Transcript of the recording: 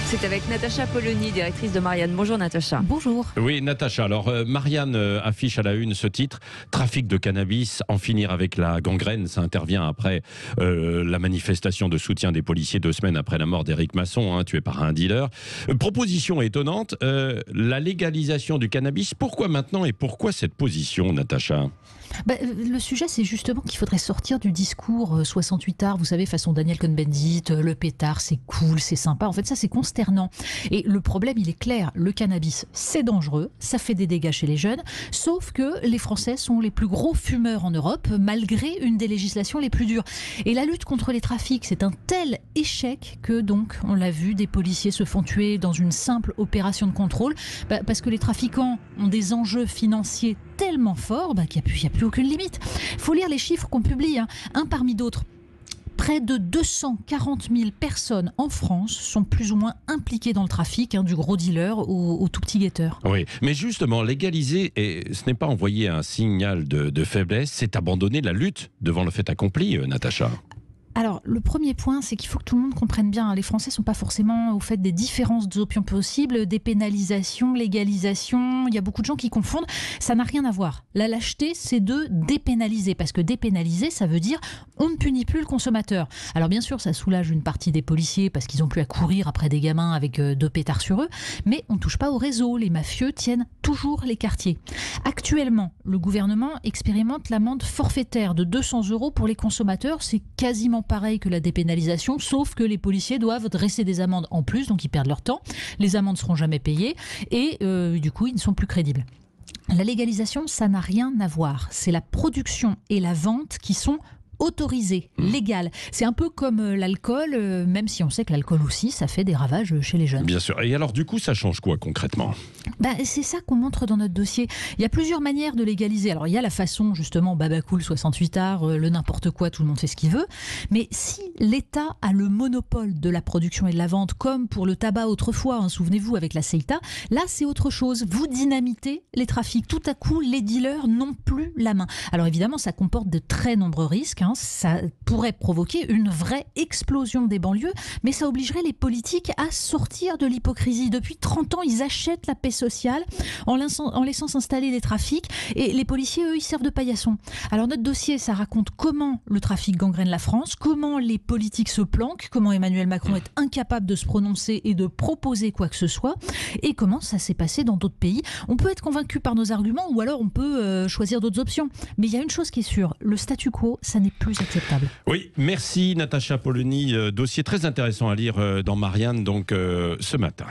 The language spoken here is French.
C'est avec Natacha Polony, directrice de Marianne. Bonjour Natacha. Bonjour. Oui, Natacha. Alors, Marianne affiche à la une ce titre, trafic de cannabis, en finir avec la gangrène. Ça intervient après la manifestation de soutien des policiers 2 semaines après la mort d'Éric Masson, tué par un dealer. Proposition étonnante, la légalisation du cannabis. Pourquoi maintenant et pourquoi cette position, Natacha ? Le sujet, c'est justement qu'il faudrait sortir du discours 68 arts, vous savez, façon Daniel Cohn-Bendit, le pétard, c'est cool, c'est sympa. En fait, ça, c'est consternant. Et le problème, il est clair. Le cannabis, c'est dangereux, ça fait des dégâts chez les jeunes, sauf que les Français sont les plus gros fumeurs en Europe, malgré une des législations les plus dures. Et la lutte contre les trafics, c'est un tel échec que, donc, on l'a vu, des policiers se font tuer dans une simple opération de contrôle, parce que les trafiquants ont des enjeux financiers tellement forts qu'il n'y a plus aucune limite. Il faut lire les chiffres qu'on publie, un parmi d'autres. Près de 240 000 personnes en France sont plus ou moins impliquées dans le trafic, du gros dealer au tout petit guetteur. Oui, mais justement, légaliser, ce n'est pas envoyer un signal de faiblesse, c'est abandonner la lutte devant le fait accompli, Natacha. Alors, le premier point, c'est qu'il faut que tout le monde comprenne bien. Les Français ne sont pas forcément au fait des différences d'options possibles, dépénalisation, légalisation. Il y a beaucoup de gens qui confondent. Ça n'a rien à voir. La lâcheté, c'est de dépénaliser. Parce que dépénaliser, ça veut dire on ne punit plus le consommateur. Alors, bien sûr, ça soulage une partie des policiers parce qu'ils n'ont plus à courir après des gamins avec 2 pétards sur eux. Mais on ne touche pas au réseau. Les mafieux tiennent toujours les quartiers. Actuellement, le gouvernement expérimente l'amende forfaitaire de 200 € pour les consommateurs. C'est quasiment pareil que la dépénalisation, sauf que les policiers doivent dresser des amendes en plus, donc ils perdent leur temps. Les amendes ne seront jamais payées et du coup, ils ne sont plus crédibles. La légalisation, ça n'a rien à voir. C'est la production et la vente qui sont autorisé, légal. C'est un peu comme l'alcool, même si on sait que l'alcool aussi, ça fait des ravages chez les jeunes. Bien sûr. Et alors, du coup, ça change quoi concrètement ? C'est ça qu'on montre dans notre dossier. Il y a plusieurs manières de légaliser. Alors, il y a la façon, justement, Babacool, 68 arts, le n'importe quoi, tout le monde fait ce qu'il veut. Mais si l'État a le monopole de la production et de la vente, comme pour le tabac autrefois, souvenez-vous, avec la CEITA, là, c'est autre chose. Vous dynamitez les trafics. Tout à coup, les dealers n'ont plus la main. Alors, évidemment, ça comporte de très nombreux risques. Ça pourrait provoquer une vraie explosion des banlieues, mais ça obligerait les politiques à sortir de l'hypocrisie. Depuis 30 ans, ils achètent la paix sociale en laissant s'installer les trafics, et les policiers, eux, ils servent de paillassons. Alors notre dossier, ça raconte comment le trafic gangrène la France, comment les politiques se planquent, comment Emmanuel Macron est incapable de se prononcer et de proposer quoi que ce soit, et comment ça s'est passé dans d'autres pays. On peut être convaincu par nos arguments, ou alors on peut choisir d'autres options. Mais il y a une chose qui est sûre, le statu quo, ça n'est plus acceptable. Oui, merci Natacha Polony. Dossier très intéressant à lire dans Marianne, donc ce matin.